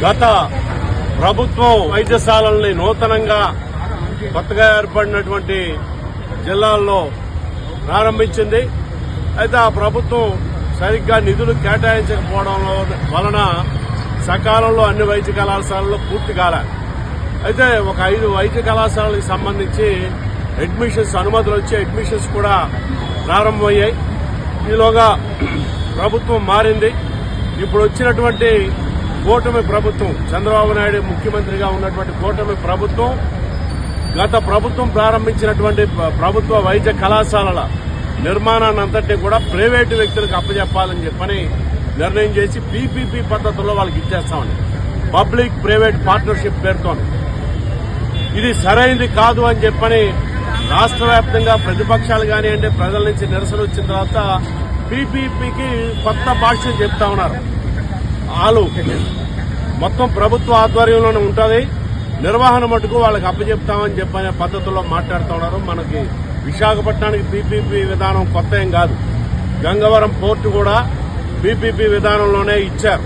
గత ప్రభుత్వం వైద్యశాలల్ని నూతనంగా కొత్తగా ఏర్పడినటువంటి జిల్లాల్లో ప్రారంభించింది. అయితే ఆ ప్రభుత్వం సరిగ్గా నిధులు కేటాయించకపోవడం వలన సకాలంలో అన్ని వైద్య కళాశాలల్లో పూర్తి కాలే. అయితే ఒక 5 వైద్య కళాశాలలకు సంబంధించి అడ్మిషన్స్ అనుమతులు వచ్చి అడ్మిషన్స్ కూడా ప్రారంభమయ్యాయి. ఈలోగా ప్రభుత్వం మారింది. ఇప్పుడు వచ్చినటువంటి కూటమి ప్రభుత్వం, చంద్రబాబు నాయుడు ముఖ్యమంత్రిగా ఉన్నటువంటి కూటమి ప్రభుత్వం గత ప్రభుత్వం ప్రారంభించినటువంటి ప్రభుత్వ వైద్య కళాశాలల నిర్మాణాన్ని అంతటినీ కూడా ప్రైవేటు వ్యక్తులకు అప్పచెప్పాలని చెప్పని నిర్ణయం చేసి పీపీపీ పద్ధతిలో వాళ్ళకి ఇచ్చేస్తామని, పబ్లిక్ ప్రైవేట్ పార్ట్నర్షిప్ పేరుతో. ఇది సరైనది కాదు అని చెప్పని రాష్ట్ర వ్యాప్తంగా ప్రతిపక్షాలు కానివ్వండి, ప్రజల నుంచి నిరసన వచ్చిన తర్వాత పీపీపీకి కొత్త భాష్యం చెప్తా ఉన్నారు. వాళ్ళు మొత్తం ప్రభుత్వ ఆధ్వర్యంలోనే ఉంటుంది, నిర్వహణ మటుకు వాళ్ళకి అప్పచెప్తామని చెప్పనే పద్ధతుల్లో మాట్లాడుతూ ఉన్నారు. మనకి విశాఖపట్నానికి పీపీపీ విధానం కొత్త ఏం కాదు. గంగవరం పోర్టు కూడా పీపీపీ విధానంలోనే ఇచ్చారు.